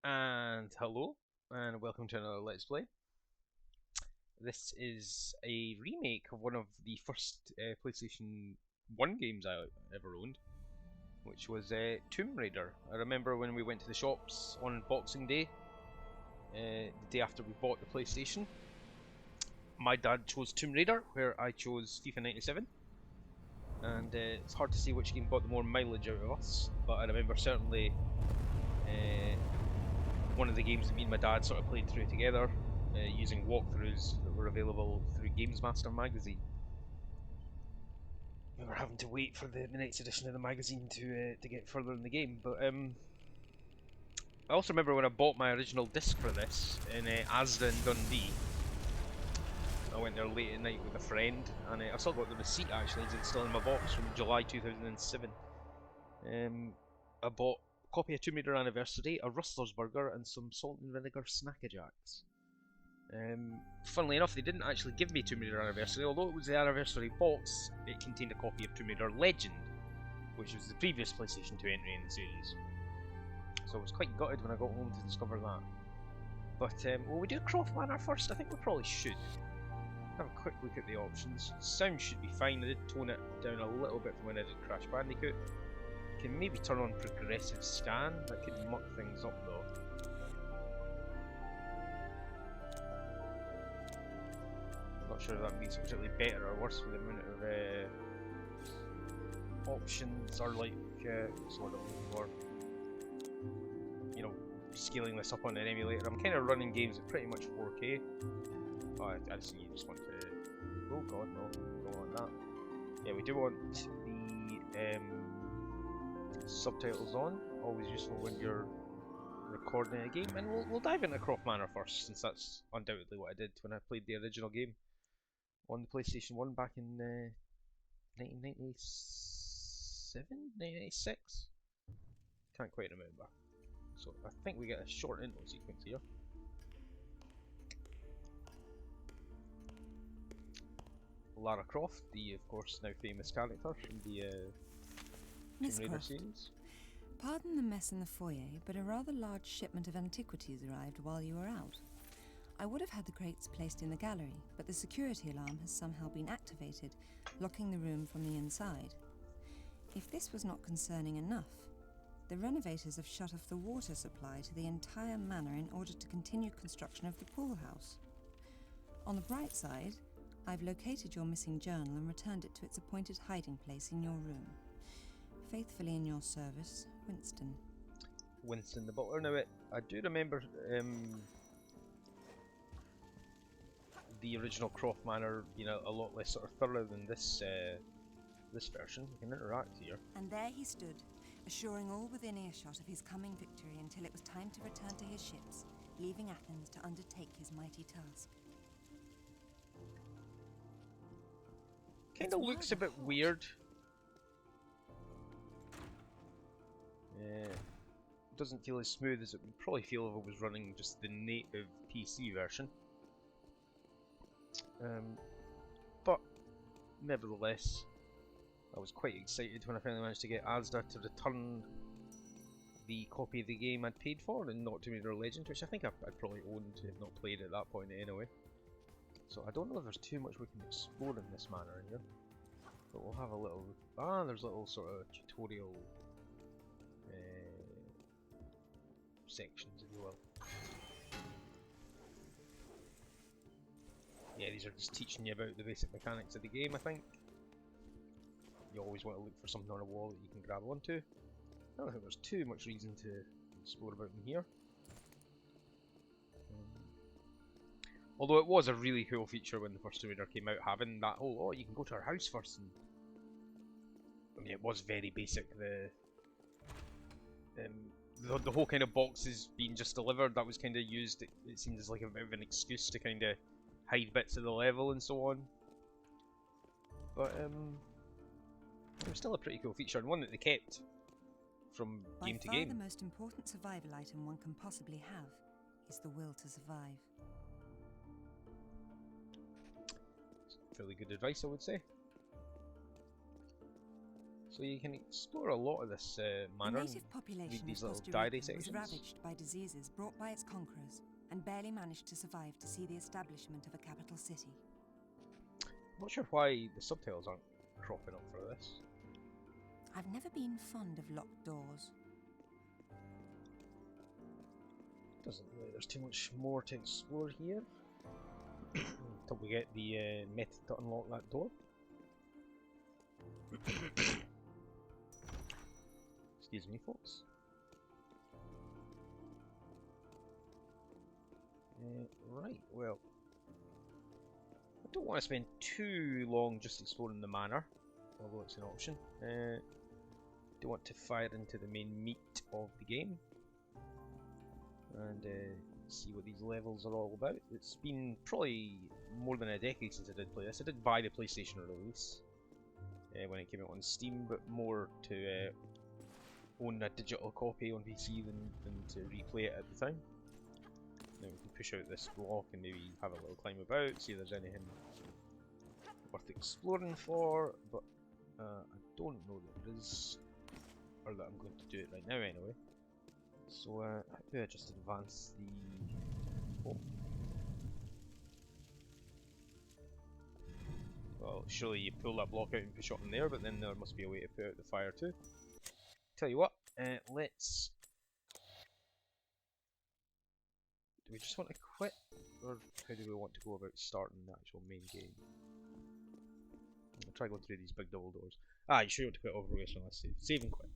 And hello, and welcome to another Let's Play. This is a remake of one of the first PlayStation 1 games I ever owned, which was Tomb Raider. I remember when we went to the shops on Boxing Day, the day after we bought the PlayStation. My dad chose Tomb Raider, where I chose FIFA 97. And it's hard to say which game got the more mileage out of us, but I remember certainly one of the games that me and my dad sort of played through together, using walkthroughs that were available through Games Master magazine. We were having to wait for the next edition of the magazine to get further in the game, but I also remember when I bought my original disc for this in Asda in Dundee. I went there late at night with a friend, and I still got the receipt actually, it's still in my box from July 2007. I bought a copy of Tomb Raider Anniversary, a Rustler's Burger, and some salt and vinegar Snackajacks. Funnily enough, they didn't actually give me Tomb Raider Anniversary, although it was the Anniversary box, it contained a copy of Tomb Raider Legend, which was the previous PlayStation 2 entry in the series. So I was quite gutted when I got home to discover that. But, will we do Croft Manor first? I think we probably should. Have a quick look at the options. Sound should be fine, I did tone it down a little bit from when I did Crash Bandicoot. Can maybe turn on Progressive Scan, that could muck things up though. Not sure if that makes it particularly better or worse with the amount of options or like, what's the word I'm looking for? You know, scaling this up on an emulator. I'm kind of running games at pretty much 4K. Oh, I see you just want to... Oh god, no, don't want that. Yeah, we do want the subtitles on, always useful when you're recording a game, and we'll dive into Croft Manor first, since that's undoubtedly what I did when I played the original game on the PlayStation 1 back in 1997? 1996? Can't quite remember. So I think we get a short intro sequence here. Lara Croft, the of course now famous character from the Tomb Raider series. Pardon the mess in the foyer, but a rather large shipment of antiquities arrived while you were out. I would have had the crates placed in the gallery, but the security alarm has somehow been activated, locking the room from the inside. If this was not concerning enough, the renovators have shut off the water supply to the entire manor in order to continue construction of the pool house. On the bright side, I've located your missing journal and returned it to its appointed hiding place in your room. Faithfully in your service, Winston. Winston the Butler. Now, I do remember the original Croft Manor being a lot less sort of thorough than this this version. You can interact here. And there he stood, assuring all within earshot of his coming victory until it was time to return to his ships, leaving Athens to undertake his mighty task. Kinda looks a bit weird. Doesn't feel as smooth as it would probably feel if it was running just the native PC version. But nevertheless, I was quite excited when I finally managed to get Asda to return the copy of the game I'd paid for, and not Tomb Raider Legend, which I think I'd probably owned if not played at that point anyway. So I don't know if there's too much we can explore in this manner here, but we'll have a little. There's little sort of tutorial sections, if you will. Yeah, these are just teaching you about the basic mechanics of the game, I think. You always want to look for something on a wall that you can grab onto. I don't think there's too much reason to explore about in here. Although it was a really cool feature when the first Tomb Raider came out, having that whole, oh, you can go to our house first, and I mean, it was very basic, the whole kind of boxes being just delivered, that was kind of used, it seemed as like a bit of an excuse to kind of hide bits of the level and so on. But it was still a pretty cool feature, and one that they kept from game to game. By far the most important survival item one can possibly have is the will to survive. Fairly good advice, I would say. So you can explore a lot of this The manor. native population these of little Costa diary Rica was sections. ravaged by diseases brought by its conquerors and barely managed to survive to see the establishment of a capital city. I'm not sure why the subtitles aren't cropping up for this. I've never been fond of locked doors. Doesn't look like there's too much more to explore here. Until we get the method to unlock that door. Excuse me, folks. Right, well. I don't want to spend too long just exploring the manor, although it's an option. Do want to fire into the main meat of the game and see what these levels are all about. It's been probably more than a decade since I did play this. I did buy the PlayStation release when it came out on Steam, but more to own a digital copy on PC than to replay it at the time. Now we can push out this block and maybe have a little climb about, see if there's anything worth exploring for, but I don't know that there is, or that I'm going to do it right now anyway. So how do I just advance the... Oh. Well, surely you pull that block out and push it in there, but then there must be a way to put out the fire too. Tell you what, let's... Do we just want to quit, or how do we want to go about starting the actual main game? I'll try going through these big double doors. Ah, you sure you want to quit over this one? Let's save. Save and quit.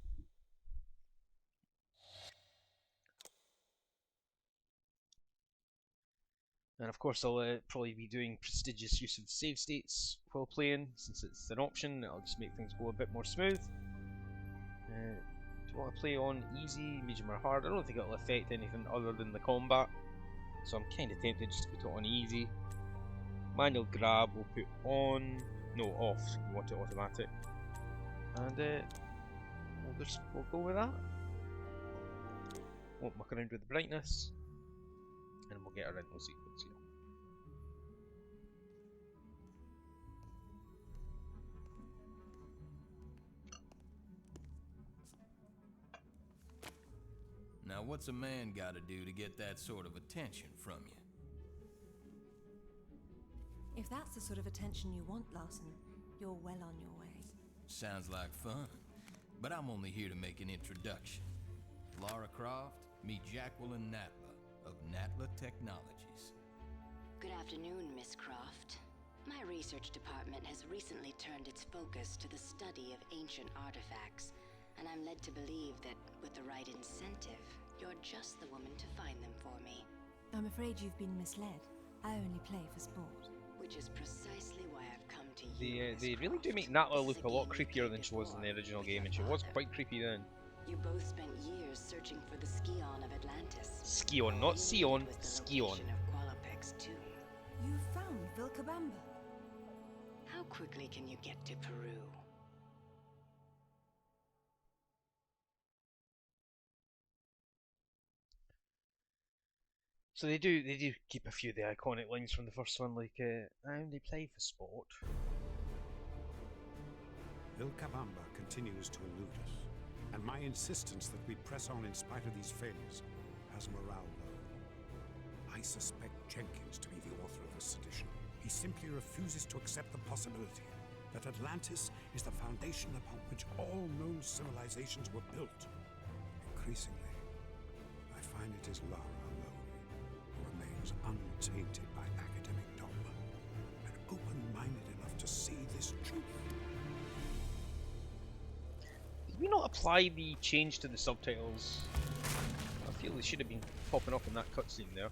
And of course I'll probably be doing prestigious use of save states while playing, since it's an option. It'll just make things go a bit more smooth. Do you want to play on easy, medium or hard? I don't think it'll affect anything other than the combat, so I'm kind of tempted just to put it on easy. Manual grab we'll put on, no, off, we want it automatic. And we'll go with that. Won't muck around with the brightness, and we'll get a rental sequence here. Now what's a man gotta do to get that sort of attention from you? If that's the sort of attention you want, Larson, you're well on your way. Sounds like fun, but I'm only here to make an introduction. Lara Croft, meet Jacqueline Natla of Natla Technologies. Good afternoon, Miss Croft. My research department has recently turned its focus to the study of ancient artifacts, and I'm led to believe that with the right incentive, you're just the woman to find them for me. I'm afraid you've been misled. I only play for sport. Which is precisely why I've come to you, They Miss really do Croft. make Natla This look is a lot game we've creepier played than she was in the before, original with game, your and she was father. quite creepy then. You both spent years searching for the Scion of Atlantis. Skion, All not you Sion, needed was the Skion. location of Qualopec's tomb. You found Vilcabamba. How quickly can you get to Peru? So they do keep a few of the iconic lines from the first one, like I only play for sport. Vilcabamba continues to elude us, and my insistence that we press on in spite of these failures has morale low. I suspect Jenkins to be the author of this sedition. He simply refuses to accept the possibility that Atlantis is the foundation upon which all known civilizations were built. Increasingly, I find it is Lara alone who remains untainted by academic dogma and open-minded enough to see this truth. Did we not apply the change to the subtitles? I feel they should have been popping up in that cutscene there.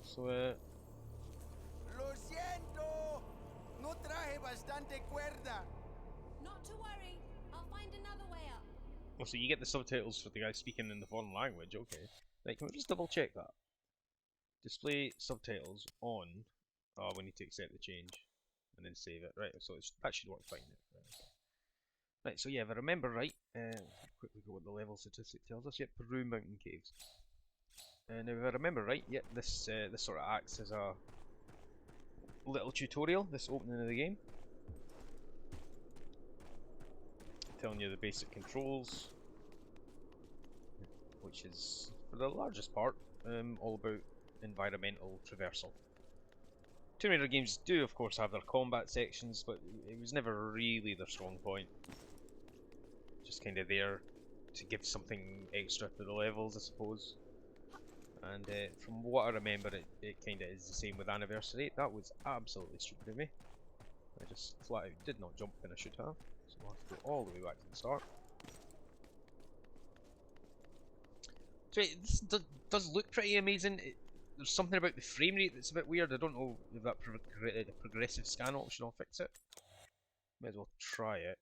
So, Lo siento. No traje bastante cuerda. Not to worry, I'll find another way up. well, so you get the subtitles for the guy speaking in the foreign language, okay. Right, can we just double check that? Display subtitles on. Oh, we need to accept the change. And then save it. Right, so that should work fine now. Right, so yeah, if I remember right, quickly go what the level statistic tells us. Yep, Peru Mountain Caves. And if I remember right, yep, this sort of acts as a little tutorial, this opening of the game. telling you the basic controls, which is, for the largest part, all about environmental traversal. Tomb Raider games do, of course, have their combat sections, but it was never really their strong point. Just kind of there to give something extra to the levels, I suppose. And from what I remember, it kind of is the same with Anniversary. That was absolutely stupid of me. I just flat out did not jump when I should have, so we'll have to go all the way back to the start. So this does look pretty amazing. There's something about the frame rate that's a bit weird. I don't know if that progressive scan option will fix it. Might as well try it.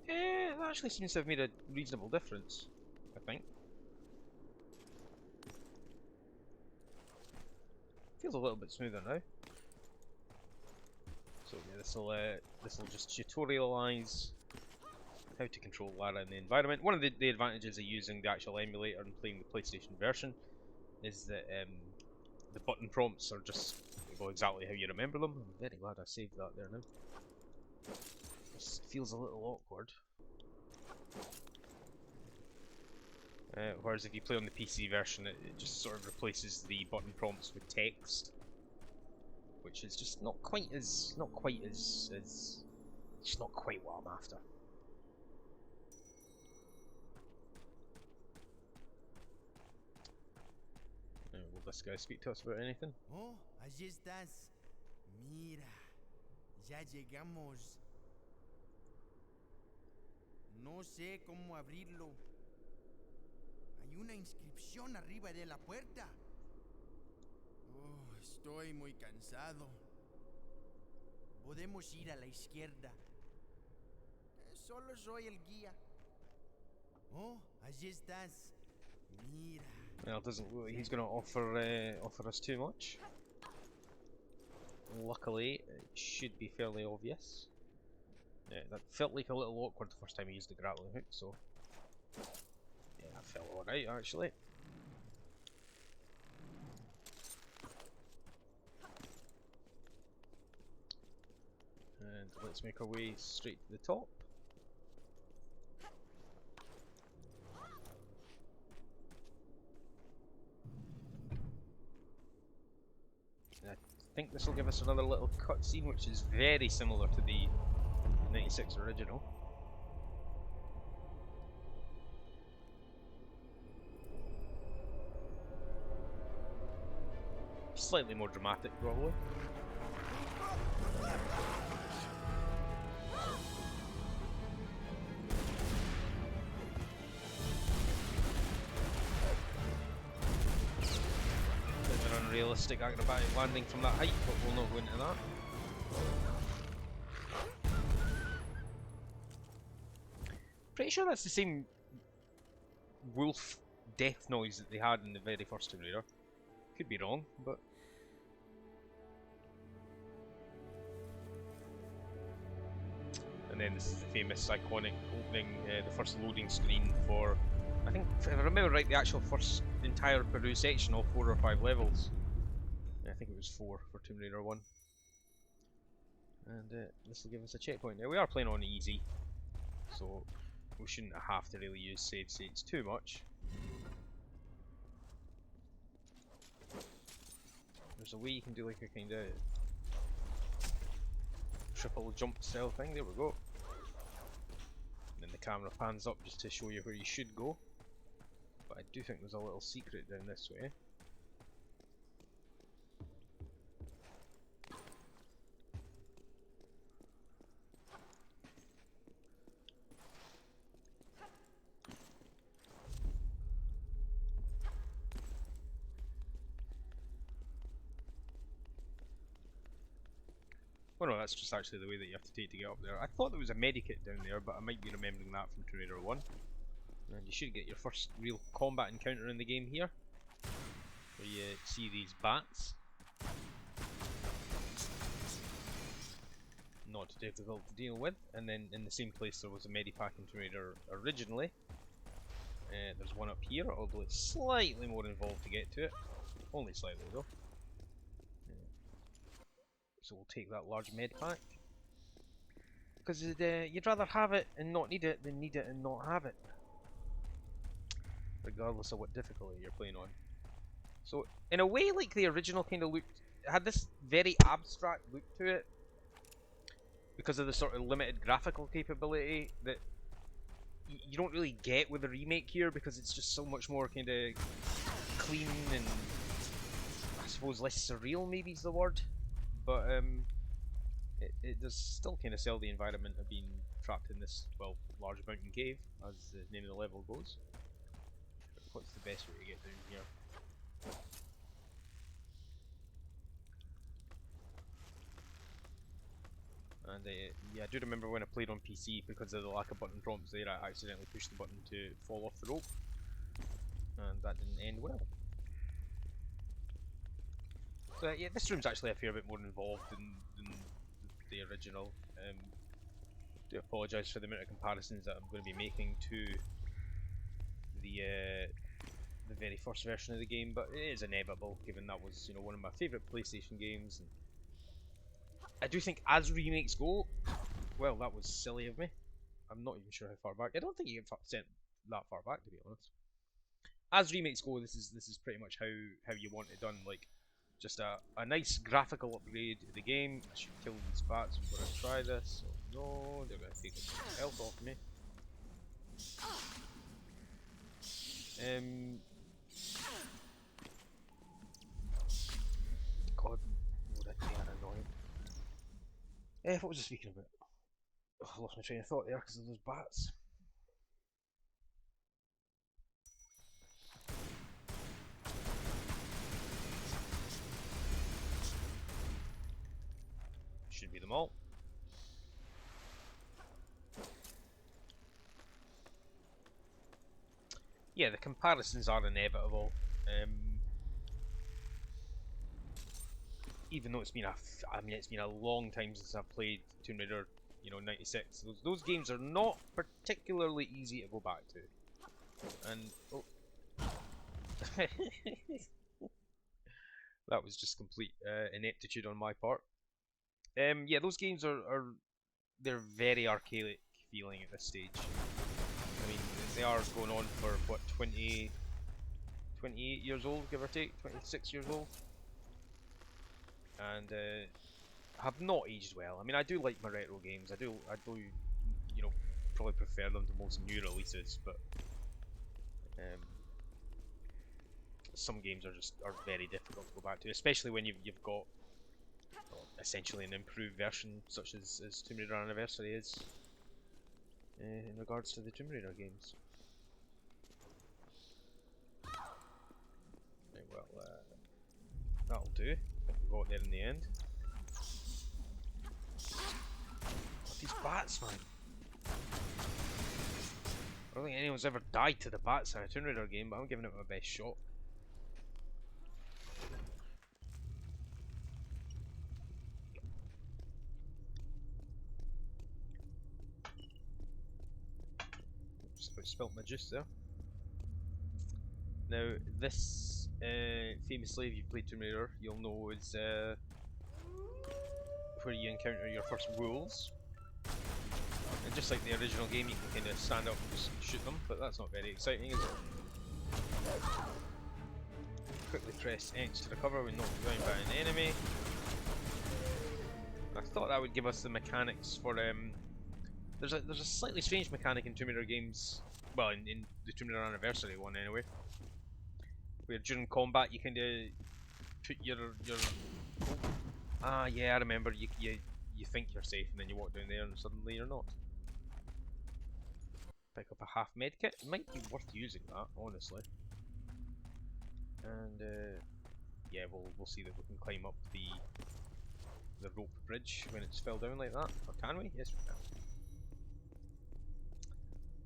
It actually seems to have made a reasonable difference, I think. Feels a little bit smoother now. So yeah, this will just tutorialise how to control Lara in the environment. One of the advantages of using the actual emulator and playing the PlayStation version is that the button prompts are just exactly how you remember them. I'm very glad I saved that there now. This feels a little awkward. Whereas if you play on the PC version, it just sort of replaces the button prompts with text, which is just not quite what I'm after. Will this guy speak to us about anything? Oh, allí estás. Mira, ya llegamos. No sé cómo abrirlo. Hay una inscripción arriba de la puerta. Oh, estoy muy cansado. Podemos ir a la izquierda. Solo soy el guía. Oh, allí estás. Mira. Well, it doesn't look like he's going to offer us too much. Luckily, it should be fairly obvious. Yeah, that felt like a little awkward the first time I used the grappling hook, so yeah, that felt alright actually. And let's make our way straight to the top. I think this will give us another little cutscene, which is very similar to the 96 original. Slightly more dramatic, probably. Bit of an unrealistic acrobatic landing from that height, but we'll not go into that. Pretty sure that's the same wolf death noise that they had in the very first Tomb Raider. Could be wrong, but and then this is the famous iconic opening, the first loading screen for, I think, if I remember right, the actual first entire Peru section of 4 or 5 levels. Yeah, I think it was 4 for Tomb Raider 1. And this will give us a checkpoint. Now we are playing on easy, so we shouldn't have to really use save states too much. There's a way you can do like a kind of triple jump style thing. There we go. And then the camera pans up just to show you where you should go. But I do think there's a little secret down this way. Oh no, that's just actually the way that you have to take to get up there. I thought there was a medikit down there, but I might be remembering that from Tomb Raider 1. And you should get your first real combat encounter in the game here, where you see these bats. Not difficult to deal with. And then in the same place there was a medipack in Tomb Raider originally. There's one up here, although it's slightly more involved to get to it. Only slightly though. So we'll take that large med pack. Because you'd rather have it and not need it than need it and not have it. Regardless of what difficulty you're playing on. So, in a way, like the original kind of looked, it had this very abstract look to it. Because of the sort of limited graphical capability that you don't really get with the remake here, because it's just so much more kind of clean and I suppose less surreal maybe is the word. But it does still kind of sell the environment of being trapped in this, well, large mountain cave, as the name of the level goes. What's the best way to get down here? And yeah, I do remember when I played on PC, because of the lack of button prompts there, I accidentally pushed the button to fall off the rope. And that didn't end well. So yeah, this room's actually a fair bit more involved than the original. Do apologise for the amount of comparisons that I'm going to be making to the very first version of the game, but it is inevitable, given that was, you know, one of my favourite PlayStation games. And I do think, as remakes go, well, that was silly of me. I'm not even sure how far back. I don't think you get sent that far back, to be honest. As remakes go, this is pretty much how you want it done. Like, just a nice graphical upgrade to the game. I should kill these bats before I try this. Oh no, they're going to take the health off me. God, oh, that they are annoying. What was I speaking about? Oh, I lost my train of thought there because of those bats. Should be them all. Yeah, the comparisons are inevitable. Even though it's been it's been a long time since I've played Tomb Raider, you know, 96. Those games are not particularly easy to go back to. And oh. That was just complete ineptitude on my part. Yeah, those games they're very archaic feeling at this stage. I mean, they are going on for what, 28 years old, give or take, 26 years old. And have not aged well. I mean, I do like my retro games. I do, you know, probably prefer them to most new releases, but some games are very difficult to go back to, especially when you've got essentially an improved version, such as Tomb Raider Anniversary is in regards to the Tomb Raider games. Right, well, that'll do. We got there in the end. Oh, these bats, man! I don't think anyone's ever died to the bats in a Tomb Raider game, but I'm giving it my best shot. Just about spilt my juice there. Now, this famously, if you've played Tomb Raider, you'll know is where you encounter your first wolves. And just like the original game, you can kind of stand up and just shoot them, but that's not very exciting, is it? Quickly press X to recover when knocked down by an enemy. I thought that would give us the mechanics for there's a slightly strange mechanic in Tomb Raider games, well, in the Tomb Raider Anniversary one anyway, where during combat you kind of put your yeah, I remember, you think you're safe and then you walk down there and suddenly you're not. Pick up a half med kit. It might be worth using that, honestly. And yeah, we'll see that we can climb up the rope bridge when it's fell down like that. Or can we? Yes, we can.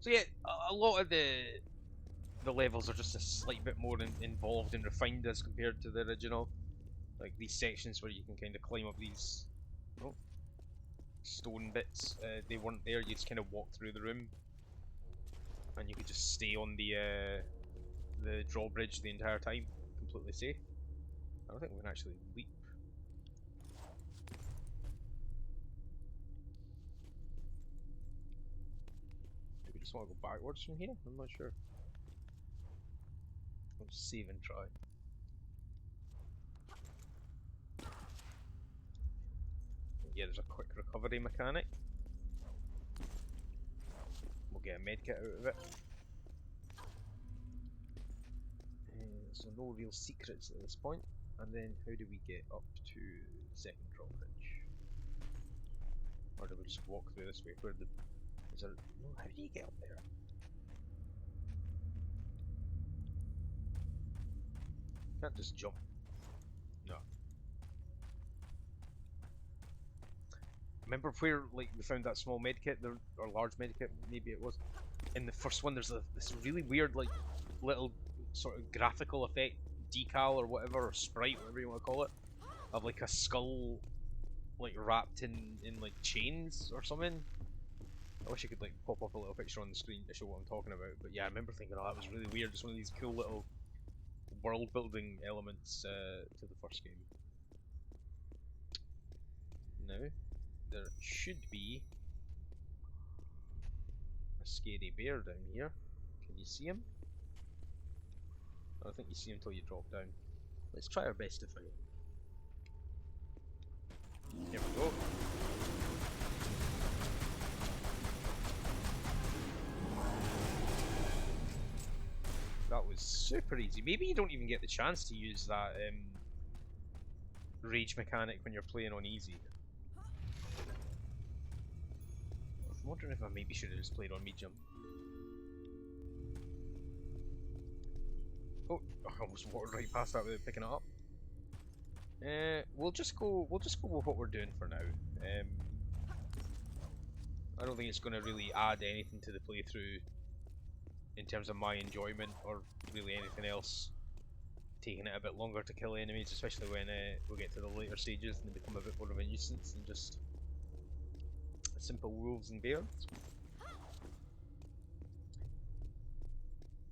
So yeah, a lot of the levels are just a slight bit more involved and refined as compared to the original. Like these sections where you can kind of climb up these stone bits, they weren't there. You just kind of walk through the room. and you could just stay on the drawbridge the entire time, completely safe. I don't think we can actually leap. Do we just want to go backwards from here? I'm not sure. Let's save and try. Yeah, there's a quick recovery mechanic. We'll get a medkit out of it. So no real secrets at this point. And then how do we get up to the second drawbridge? Or do we just walk through this way? Where the is there? No, how do you get up there? Can't just jump. No. Remember where like we found that small medkit, or large medkit, maybe it was. In the first one, there's this really weird like little sort of graphical effect decal or whatever, or sprite, whatever you want to call it, of like a skull like wrapped in like chains or something. I wish I could like pop up a little picture on the screen to show what I'm talking about, but yeah, I remember thinking, oh, that was really weird. Just one of these cool little world building elements to the first game. Now, there should be a scary bear down here. Can you see him? I don't think you see him until you drop down. Let's try our best to find him. Here we go. That was super easy. Maybe you don't even get the chance to use that rage mechanic when you're playing on easy. I'm wondering if I maybe should have just played on medium. Oh, I almost walked right past that without picking it up. We'll just go with what we're doing for now. I don't think it's going to really add anything to the playthrough in terms of my enjoyment, or really anything else. Taking it a bit longer to kill enemies, especially when we get to the later stages and they become a bit more of a nuisance than just simple wolves and bears.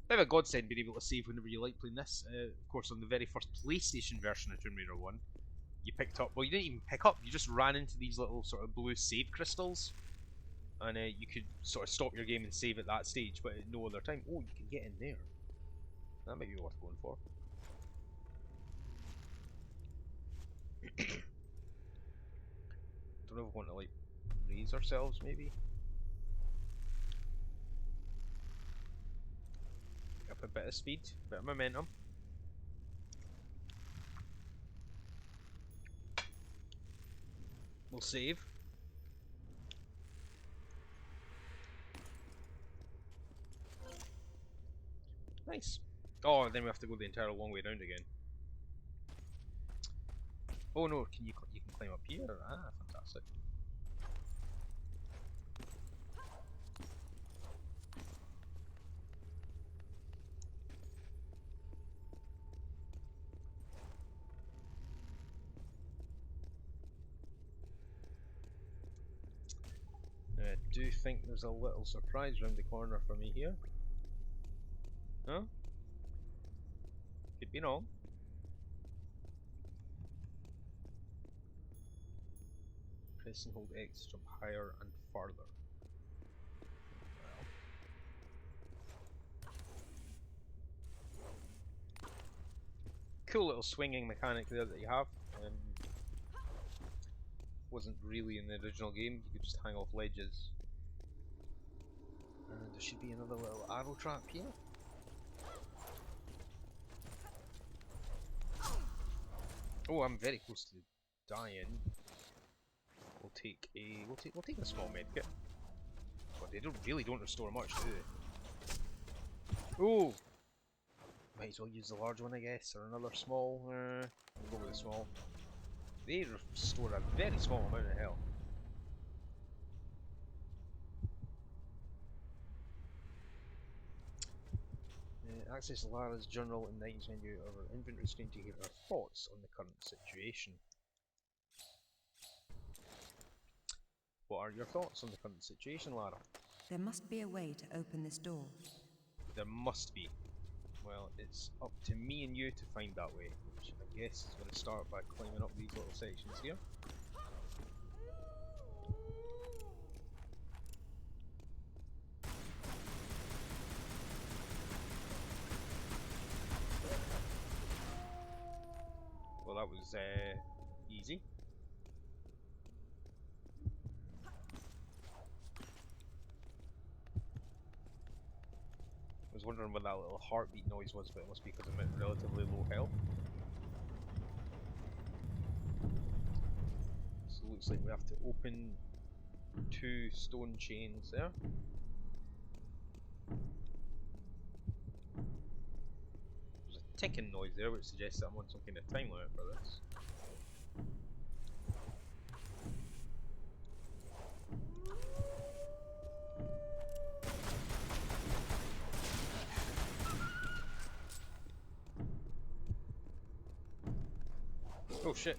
Bit of a godsend being able to save whenever you like playing this. Of course, on the very first PlayStation version of Tomb Raider 1, you picked up, well, you didn't even pick up, you just ran into these little sort of blue save crystals, and you could sort of stop your game and save at that stage, but at no other time. Oh, you can get in there. That might be worth going for. Don't know if we want to like raise ourselves, maybe. Up a bit of speed, a bit of momentum. We'll save. Nice. Oh, then we have to go the entire long way around again. Oh no, you can climb up here? Ah, fantastic. I do think there's a little surprise around the corner for me here. No? Could be wrong. Press and hold X to jump higher and farther. Well. Cool little swinging mechanic there that you have. Wasn't really in the original game, you could just hang off ledges. And there should be another little arrow trap here. Oh, I'm very close to dying. We'll take a small medkit. But they really don't restore much, do they? Oh! Might as well use the large one, I guess, or another small. We'll go with the small. They restore a very small amount of health. Access Lara's journal in the items menu of our inventory screen to hear her thoughts on the current situation. What are your thoughts on the current situation, Lara? There must be a way to open this door. There must be. Well, it's up to me and you to find that way, which I guess is going to start by climbing up these little sections here. Well, that was easy. I was wondering what that little heartbeat noise was, but it must be because I'm at relatively low health. So it looks like we have to open 2 stone chains there. There's a ticking noise there, which suggests that I'm on some kind of time limit for this. Oh shit.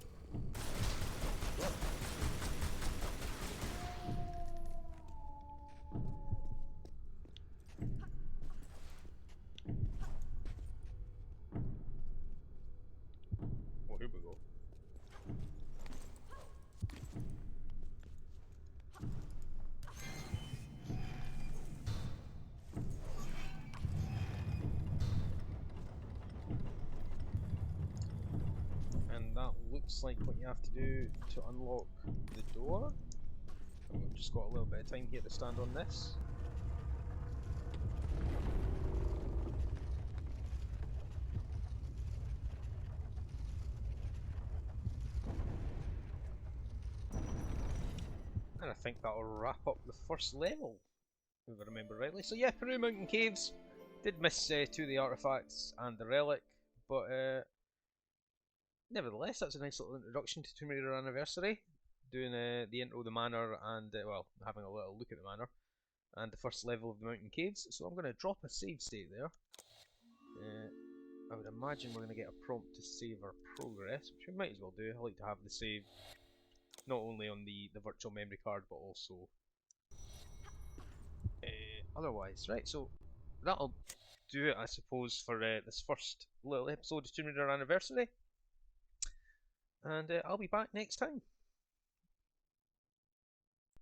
Oh, here we go. And that looks like what you have to do to unlock the door. And we've just got a little bit of time here to stand on this. And I think that'll wrap up the first level, if I remember rightly. So yeah, Peru Mountain Caves. Did miss 2 of the artifacts and the relic, but nevertheless, that's a nice little introduction to Tomb Raider Anniversary. Doing the intro of the manor and, well, having a little look at the manor. And the first level of the mountain caves. So I'm going to drop a save state there. I would imagine we're going to get a prompt to save our progress, which we might as well do. I like to have the save not only on the virtual memory card, but also otherwise. Right, so that'll do it, I suppose, for this first little episode of Tomb Raider Anniversary. And I'll be back next time.